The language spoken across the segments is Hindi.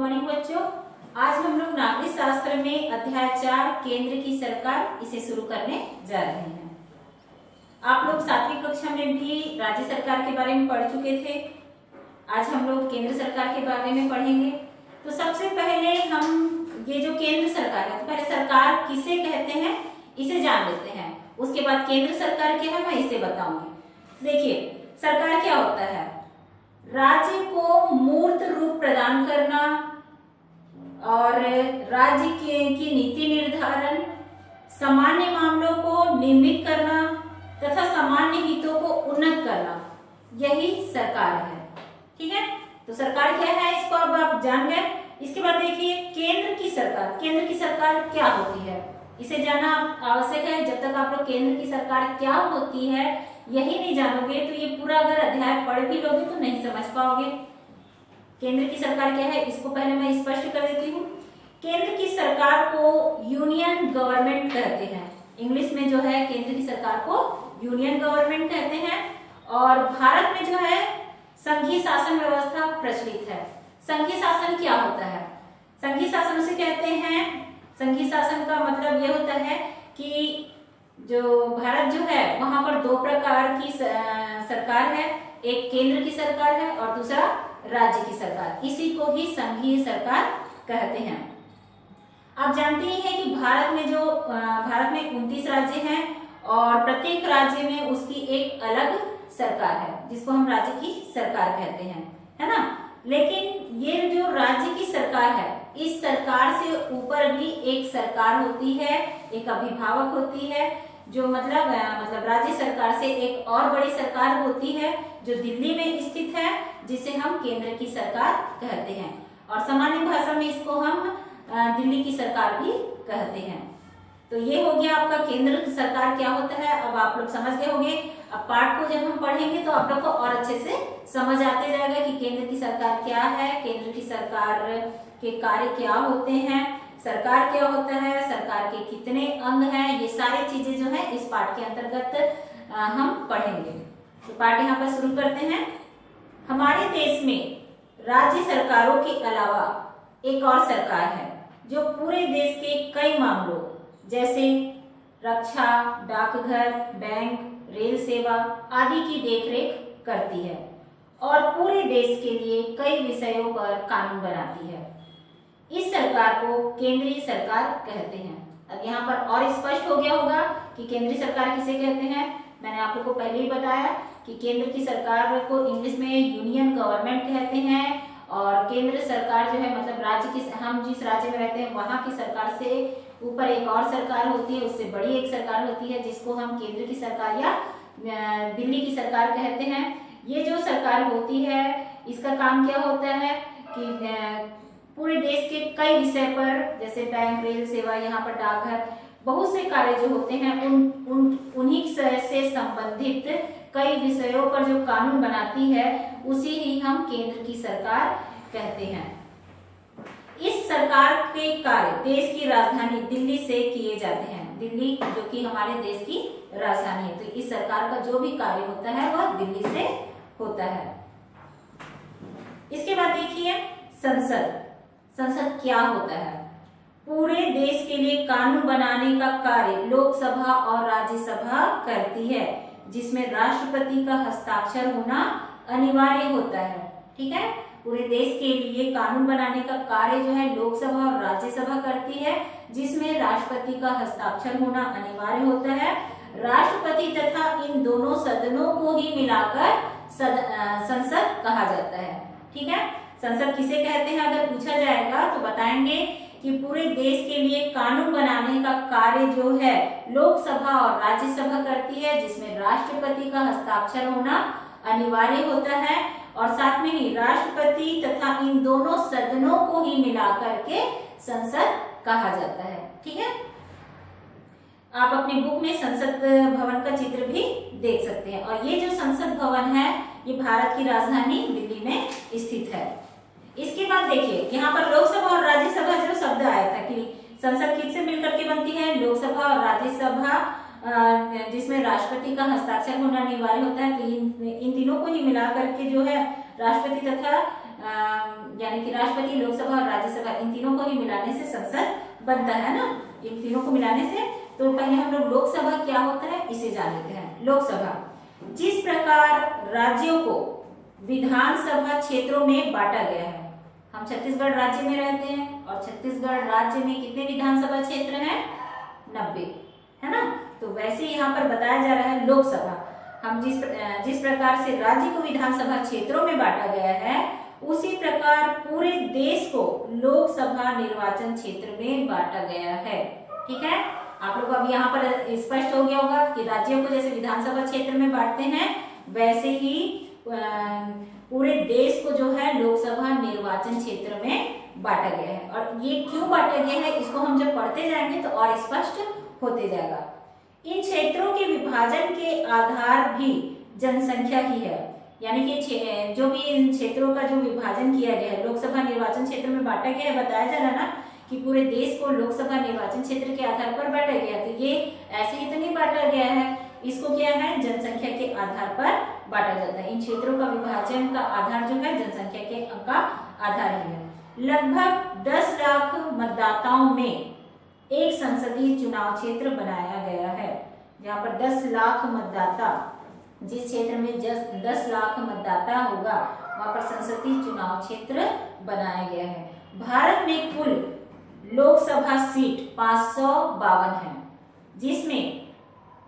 मॉर्निंग बच्चों। आज हम लोग नागरिक शास्त्र में अध्याय 4 केंद्र की सरकार इसे शुरू करने जा रहे हैं। आप लोग 7वीं कक्षा में भी राज्य सरकार के बारे में पढ़ चुके थे। आज हम लोग केंद्र सरकार के बारे में पढ़ेंगे। तो सबसे पहले हम ये जो केंद्र सरकार है, तो पहले सरकार किसे कहते हैं इसे जान लेते हैं। उसके बाद केंद्र सरकार क्या है मैं इसे बताऊंगी। देखिए, सरकार क्या होता है? राज्य को मूर्त रूप प्रदान करना और राज्य की नीति निर्धारण, सामान्य मामलों को नियमित करना तथा सामान्य हितों को उन्नत करना, यही सरकार है। ठीक है, तो सरकार क्या है इसको अब आप जान गए। इसके बाद देखिए केंद्र की सरकार। केंद्र की सरकार क्या होती है इसे जानना आवश्यक है। जब तक आप लोग केंद्र की सरकार क्या होती है यही नहीं जानोगे तो ये पूरा अगर अध्याय पढ़ भी लोगे तो नहीं समझ पाओगे। केंद्र की सरकार क्या है इसको पहले मैं स्पष्ट कर देती हूँ। केंद्र की सरकार को यूनियन गवर्नमेंट कहते हैं। इंग्लिश में जो है केंद्र की सरकार को यूनियन गवर्नमेंट कहते हैं। और भारत में जो है संघीय शासन व्यवस्था प्रचलित है। संघीय शासन क्या होता है? संघीय शासन उसे कहते हैं, संघीय शासन का मतलब ये होता है कि जो भारत जो है वहां पर दो प्रकार की सरकार है। एक केंद्र की सरकार है और दूसरा राज्य की सरकार। इसी को ही संघीय सरकार कहते हैं। आप जानते ही हैं कि भारत में 29 राज्य हैं और प्रत्येक राज्य में उसकी एक अलग सरकार है जिसको हम राज्य की सरकार कहते हैं, है ना। लेकिन ये जो राज्य की सरकार है, इस सरकार से ऊपर भी एक सरकार होती है, एक अभिभावक होती है, जो मतलब राज्य सरकार से एक और बड़ी सरकार होती है जो दिल्ली में स्थित है, जिसे हम केंद्र की सरकार कहते हैं। और सामान्य भाषा में इसको हम दिल्ली की सरकार भी कहते हैं। तो ये हो गया आपका केंद्र की सरकार क्या होता है। अब आप लोग समझ गए होंगे। अब पाठ को जब हम पढ़ेंगे तो आप लोग को और अच्छे से समझ आते जाएगा कि केंद्र की सरकार क्या है, केंद्र की सरकार के कार्य क्या होते हैं, सरकार क्या होता है, सरकार के कितने अंग हैं, ये सारी चीजें जो है इस पाठ के अंतर्गत हम पढ़ेंगे। तो पाठ यहाँ पर शुरू करते हैं। हमारे देश में राज्य सरकारों के अलावा एक और सरकार है जो पूरे देश के कई मामलों जैसे रक्षा, डाकघर, बैंक, रेल सेवा आदि की देखरेख करती है और पूरे देश के लिए कई विषयों पर कानून बनाती है। इस सरकार को केंद्रीय सरकार कहते हैं। अब यहाँ पर और स्पष्ट हो गया होगा कि केंद्रीय सरकार किसे कहते हैं। मैंने आप लोगों को पहले ही बताया कि केंद्र की सरकार को इंग्लिश में यूनियन गवर्नमेंट कहते हैं और केंद्र सरकार जो है मतलब राज्य की, हम जिस राज्य में रहते हैं वहां की सरकार से ऊपर एक और सरकार होती है, उससे बड़ी एक सरकार होती है जिसको हम केंद्र की सरकार या दिल्ली की सरकार कहते हैं। ये जो सरकार होती है इसका काम क्या होता है कि पूरे देश के कई विषय पर जैसे बैंक, रेल सेवा, यहाँ पर डाकघर, बहुत से कार्य जो होते हैं उन्हीं से संबंधित कई विषयों पर जो कानून बनाती है उसी ही हम केंद्र की सरकार कहते हैं। इस सरकार के कार्य देश की राजधानी दिल्ली से किए जाते हैं। दिल्ली जो कि हमारे देश की राजधानी है, तो इस सरकार का जो भी कार्य होता है वह दिल्ली से होता है। इसके बाद देखिए संसद। संसद क्या होता है? पूरे देश के लिए कानून बनाने का कार्य लोकसभा और राज्यसभा करती है, जिसमें राष्ट्रपति का हस्ताक्षर होना अनिवार्य होता है। ठीक है, पूरे देश के लिए कानून बनाने का कार्य जो है लोकसभा और राज्यसभा करती है, जिसमें राष्ट्रपति का हस्ताक्षर होना अनिवार्य होता है। राष्ट्रपति तथा इन दोनों सदनों को ही मिलाकर संसद कहा जाता है। ठीक है, संसद किसे कहते हैं अगर पूछा जाएगा तो बताएंगे कि पूरे देश के लिए कानून बनाने का कार्य जो है लोकसभा और राज्यसभा करती है, जिसमें राष्ट्रपति का हस्ताक्षर होना अनिवार्य होता है और साथ में ही राष्ट्रपति तथा इन दोनों सदनों को ही मिलाकर के संसद कहा जाता है। ठीक है, आप अपनी बुक में संसद भवन का चित्र भी देख सकते हैं। और ये जो संसद भवन है ये भारत की राजधानी दिल्ली में स्थित है। इसके बाद देखिए यहाँ पर लोकसभा और राज्यसभा जो शब्द आया था कि संसद किससे मिलकर के बनती है, लोकसभा और राज्यसभा, जिसमें राष्ट्रपति का हस्ताक्षर होना अनिवार्य होता है। तो इन तीनों को ही मिला करके जो है राष्ट्रपति तथा यानी कि राष्ट्रपति, लोकसभा और राज्यसभा, इन तीनों को ही मिलाने से संसद बनता है ना। इन तीनों को मिलाने से, तो पहले हम लोग लोकसभा क्या होता है इसे जान लेते हैं। लोकसभा, जिस प्रकार राज्यों को विधानसभा क्षेत्रों में बांटा गया है, हम छत्तीसगढ़ राज्य में रहते हैं और छत्तीसगढ़ राज्य में कितने विधानसभा क्षेत्र हैं? 90, है ना। तो वैसे यहाँ पर बताया जा रहा है लोकसभा, हम जिस प्रकार से राज्य को विधानसभा क्षेत्रों में बांटा गया है, उसी प्रकार पूरे देश को लोकसभा निर्वाचन क्षेत्र में बांटा गया है। ठीक है, आप लोग अब यहाँ पर स्पष्ट हो गया होगा कि राज्यों को जैसे विधानसभा क्षेत्र में बांटते हैं, वैसे ही पूरे देश को जो है लोकसभा निर्वाचन क्षेत्र में बांटा गया है। और ये क्यों बांटा गया है, इसको हम जब पढ़ते जाएंगे तो और स्पष्ट होते जाएगा। इन क्षेत्रों के विभाजन के आधार भी जनसंख्या ही है, यानी कि जो भी इन क्षेत्रों का जो विभाजन किया गया है, लोकसभा निर्वाचन क्षेत्र में बांटा गया है, बताया जा रहा है ना कि पूरे देश को लोकसभा निर्वाचन क्षेत्र के आधार पर बांटा गया है। तो ये ऐसे ही तो नहीं बांटा गया है, इसको क्या है, जनसंख्या के आधार पर बांटा जाता है। इन क्षेत्रों का विभाजन का आधार जो है जनसंख्या के का आधार ही है। लगभग 10 लाख मतदाताओं में एक संसदीय चुनाव क्षेत्र बनाया गया है। यहाँ पर 10 लाख मतदाता, जिस क्षेत्र में 10 लाख मतदाता होगा वहां पर संसदीय चुनाव क्षेत्र बनाया गया है। भारत में कुल लोकसभा सीट 552 है,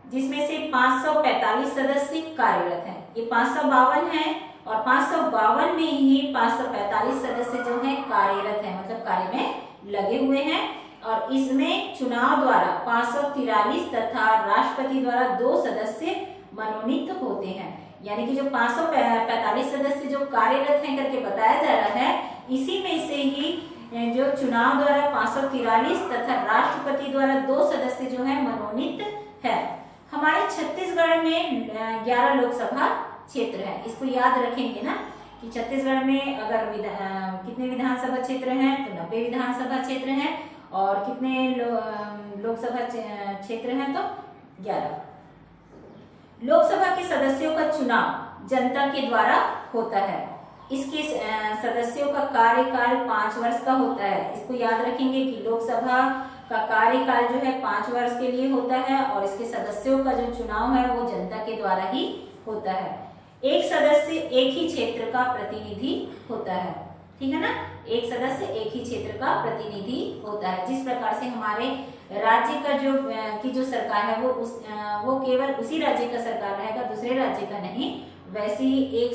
जिसमें से 545 सदस्य कार्यरत हैं। ये 552 है और 552 में ही 545 सदस्य जो हैं कार्यरत हैं, मतलब कार्य में लगे हुए हैं। और इसमें चुनाव द्वारा 543 तथा राष्ट्रपति द्वारा 2 सदस्य मनोनीत होते हैं। यानी कि जो 545 सदस्य जो कार्यरत हैं करके बताया जा रहा है, इसी में से ही जो चुनाव द्वारा 543 तथा राष्ट्रपति द्वारा 2 सदस्य जो है मनोनीत है। हमारे छत्तीसगढ़ में 11 लोकसभा क्षेत्र है। इसको याद रखेंगे ना कि छत्तीसगढ़ में अगर कितने विधानसभा क्षेत्र हैं, तो 90 विधानसभा क्षेत्र हैं, और कितने लोकसभा क्षेत्र हैं, तो 11। लोकसभा के सदस्यों का चुनाव जनता के द्वारा होता है। इसके सदस्यों का कार्यकाल 5 वर्ष का होता है। इसको याद रखेंगे कि लोकसभा का कार्यकाल जो है 5 वर्ष के लिए होता है, और इसके सदस्यों का जो चुनाव है वो जनता के द्वारा ही होता है। एक सदस्य एक ही क्षेत्र का प्रतिनिधि होता है, ठीक है ना। एक सदस्य एक ही क्षेत्र का प्रतिनिधि होता है। जिस प्रकार से हमारे राज्य का जो सरकार है वो केवल उसी राज्य का सरकार रहेगा, दूसरे राज्य का नहीं, वैसे ही एक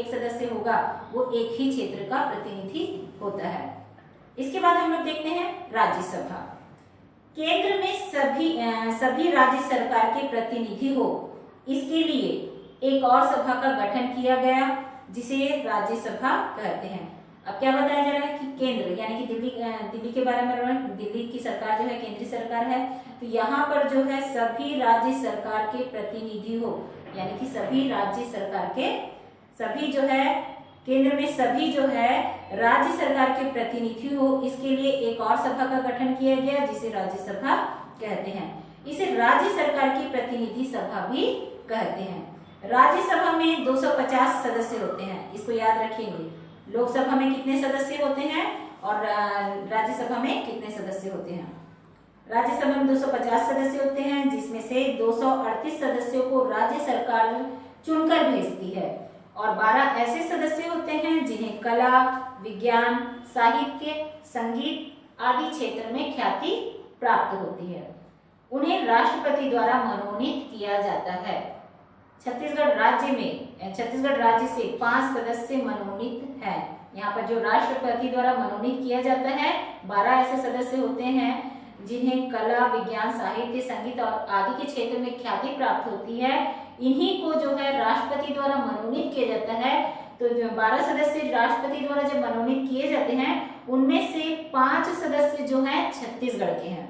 सदस्य होगा वो एक ही क्षेत्र का प्रतिनिधि होता है। इसके बाद हम लोग देखते हैं राज्यसभा। केंद्र में सभी राज्य सरकार के प्रतिनिधि हो, इसके लिए एक और सभा का गठन किया गया, जिसे राज्यसभा कहते हैं। अब क्या बताया जा रहा है कि केंद्र यानी कि दिल्ली के बारे में, दिल्ली की सरकार जो है केंद्रीय सरकार है, तो यहाँ पर जो है सभी राज्य सरकार के प्रतिनिधि हो, यानी कि सभी राज्य सरकार के सभी जो है केंद्र में सभी जो है राज्य सरकार के प्रतिनिधि हो, इसके लिए एक और सभा का गठन किया गया, जिसे राज्यसभा कहते हैं। इसे राज्य सरकार की प्रतिनिधि सभा भी कहते हैं। राज्यसभा में 250 सदस्य होते हैं, इसको याद रखेंगे। लोकसभा में कितने सदस्य होते हैं और राज्यसभा में कितने सदस्य होते हैं? राज्यसभा में 250 सदस्य होते हैं, जिसमें से 238 सदस्यों को राज्य सरकार चुनकर भेजती है, और 12 ऐसे सदस्य होते हैं जिन्हें कला, विज्ञान, साहित्य, संगीत आदि क्षेत्र में ख्याति प्राप्त होती है। उन्हें राष्ट्रपति द्वारा मनोनीत किया जाता है। छत्तीसगढ़ राज्य से 5 सदस्य मनोनीत हैं। यहाँ पर जो राष्ट्रपति द्वारा मनोनीत किया जाता है, 12 ऐसे सदस्य होते हैं जिन्हें कला, विज्ञान, साहित्य, संगीत और आदि के क्षेत्र में ख्याति प्राप्त होती है। इन्हीं को जो है राष्ट्रपति द्वारा मनोनीत किया जाता है। तो जो 12 सदस्य राष्ट्रपति द्वारा जब मनोनीत किए जाते हैं, उनमें से 5 सदस्य जो हैं छत्तीसगढ़ के हैं।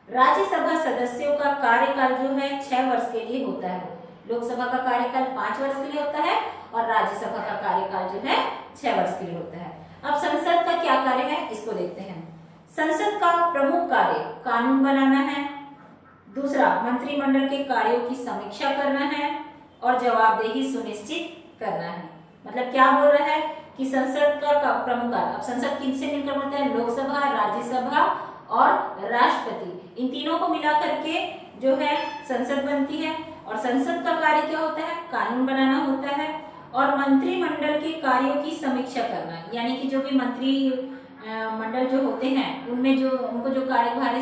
राज्यसभा सदस्यों का कार्यकाल जो है 6 वर्ष के लिए होता है। लोकसभा का कार्यकाल 5 वर्ष के लिए होता है और राज्यसभा का कार्यकाल जो है 6 वर्ष के लिए होता है। अब संसद का क्या कार्य है, इसको देखते हैं। संसद का प्रमुख कार्य कानून बनाना है, दूसरा मंत्रिमंडल के कार्यों की समीक्षा करना है और जवाबदेही सुनिश्चित करना है। मतलब क्या बोल रहा है कि संसद का प्रमुख, अब संसद किनसे मिलकर बनता है? लोकसभा, राज्यसभा और राष्ट्रपति, इन तीनों को मिला करके जो है संसद बनती है। और संसद का कार्य क्या होता है? कानून बनाना होता है और मंत्रिमंडल के कार्यों की समीक्षा करना, यानी कि जो भी मंत्री मंडल जो होते हैं उनमें जो उनको जो कार्यभार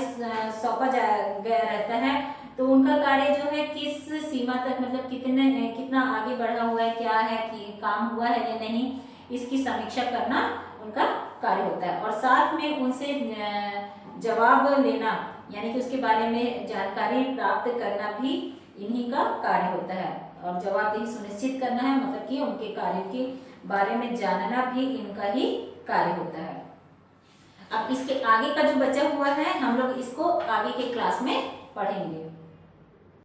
सौंपा गया रहता है, तो उनका कार्य जो है किस सीमा तक, मतलब कितना आगे बढ़ा हुआ है, क्या है कि काम हुआ है या नहीं, इसकी समीक्षा करना उनका कार्य होता है। और साथ में उनसे जवाब लेना, यानी कि उसके बारे में जानकारी प्राप्त करना भी इन्हीं का कार्य होता है। और जवाबदेही सुनिश्चित करना है, मतलब कि उनके कार्य के बारे में जानना भी इनका ही कार्य होता है। अब इसके आगे का जो बचा हुआ है हम लोग इसको आगे के क्लास में पढ़ेंगे।